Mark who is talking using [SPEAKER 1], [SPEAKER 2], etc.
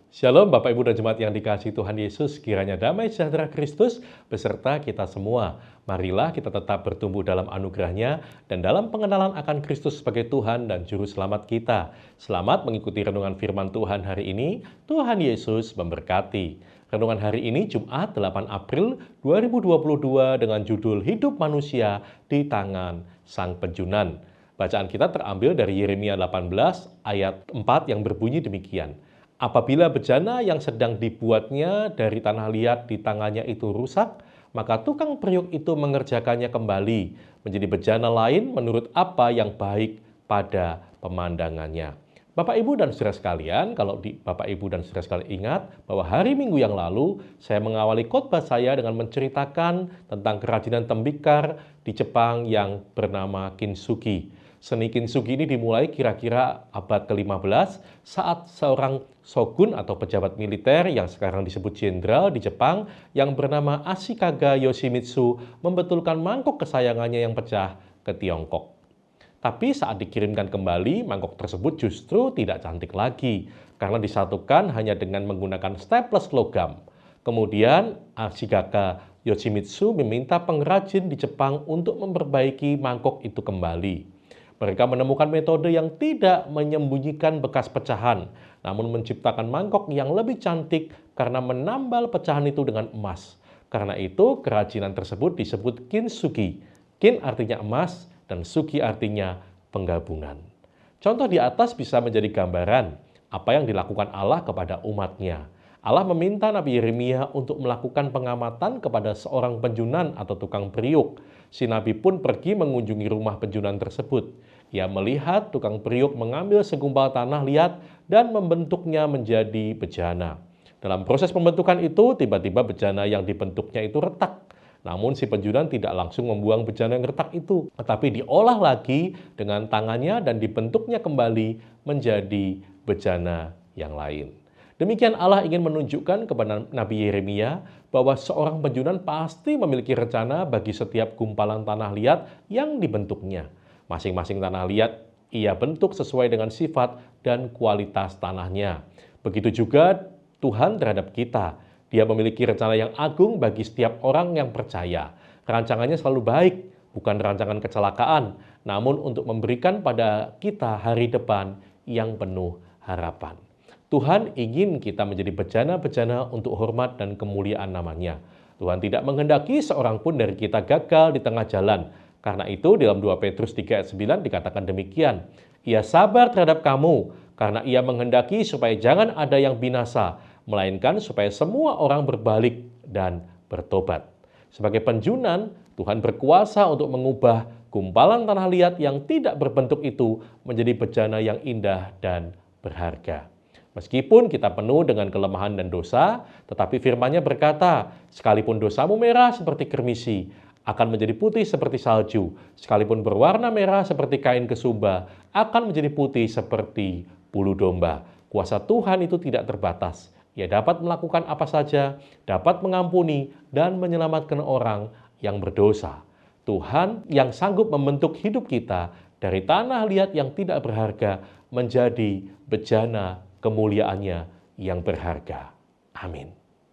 [SPEAKER 1] Shalom Bapak Ibu dan Jemaat yang dikasihi Tuhan Yesus, kiranya damai sejahtera Kristus beserta kita semua. Marilah kita tetap bertumbuh dalam anugerah-Nya dan dalam pengenalan akan Kristus sebagai Tuhan dan Juru Selamat kita. Selamat mengikuti renungan firman Tuhan hari ini. Tuhan Yesus memberkati. Renungan hari ini Jumat 8 April 2022 dengan judul Hidup Manusia di Tangan Sang Penjunan. Bacaan kita terambil dari Yeremia 18 ayat 4 yang berbunyi demikian. Apabila bejana yang sedang dibuatnya dari tanah liat di tangannya itu rusak, maka tukang periuk itu mengerjakannya kembali menjadi bejana lain menurut apa yang baik pada pemandangannya. Bapak, Ibu, dan saudara sekalian, kalau Bapak, Ibu, dan saudara sekalian ingat bahwa hari Minggu yang lalu saya mengawali khotbah saya dengan menceritakan tentang kerajinan tembikar di Jepang yang bernama kintsugi. Seni kintsugi ini dimulai kira-kira abad ke-15 saat seorang shogun atau pejabat militer yang sekarang disebut jenderal di Jepang yang bernama Ashikaga Yoshimitsu membetulkan mangkok kesayangannya yang pecah ke Tiongkok. Tapi saat dikirimkan kembali, mangkok tersebut justru tidak cantik lagi karena disatukan hanya dengan menggunakan staples logam. Kemudian Ashikaga Yoshimitsu meminta pengrajin di Jepang untuk memperbaiki mangkok itu kembali. Mereka menemukan metode yang tidak menyembunyikan bekas pecahan, namun menciptakan mangkok yang lebih cantik karena menambal pecahan itu dengan emas. Karena itu, kerajinan tersebut disebut kintsugi. Kin artinya emas dan sugi artinya penggabungan. Contoh di atas bisa menjadi gambaran apa yang dilakukan Allah kepada umat-Nya. Allah meminta Nabi Yeremia untuk melakukan pengamatan kepada seorang penjunan atau tukang periuk. Si Nabi pun pergi mengunjungi rumah penjunan tersebut. Ia melihat tukang periuk mengambil segumpal tanah liat dan membentuknya menjadi bejana. Dalam proses pembentukan itu, tiba-tiba bejana yang dibentuknya itu retak. Namun si penjunan tidak langsung membuang bejana yang retak itu, tetapi diolah lagi dengan tangannya dan dibentuknya kembali menjadi bejana yang lain. Demikian Allah ingin menunjukkan kepada Nabi Yeremia bahwa seorang penjunan pasti memiliki rencana bagi setiap gumpalan tanah liat yang dibentuknya. Masing-masing tanah liat ia bentuk sesuai dengan sifat dan kualitas tanahnya. Begitu juga Tuhan terhadap kita. Dia memiliki rencana yang agung bagi setiap orang yang percaya. Rancangannya selalu baik, bukan rancangan kecelakaan, namun untuk memberikan pada kita hari depan yang penuh harapan. Tuhan ingin kita menjadi bejana-bejana untuk hormat dan kemuliaan namanya. Tuhan tidak menghendaki seorang pun dari kita gagal di tengah jalan. Karena itu dalam 2 Petrus 3 ayat 9 dikatakan demikian. Ia sabar terhadap kamu karena ia menghendaki supaya jangan ada yang binasa, melainkan supaya semua orang berbalik dan bertobat. Sebagai penjunan, Tuhan berkuasa untuk mengubah gumpalan tanah liat yang tidak berbentuk itu menjadi bejana yang indah dan berharga. Meskipun kita penuh dengan kelemahan dan dosa, tetapi firman-Nya berkata, sekalipun dosamu merah seperti kermisi, akan menjadi putih seperti salju. Sekalipun berwarna merah seperti kain kesumba, akan menjadi putih seperti bulu domba. Kuasa Tuhan itu tidak terbatas. Ia dapat melakukan apa saja, dapat mengampuni dan menyelamatkan orang yang berdosa. Tuhan yang sanggup membentuk hidup kita dari tanah liat yang tidak berharga menjadi bejana kemuliaan-Nya yang berharga. Amin.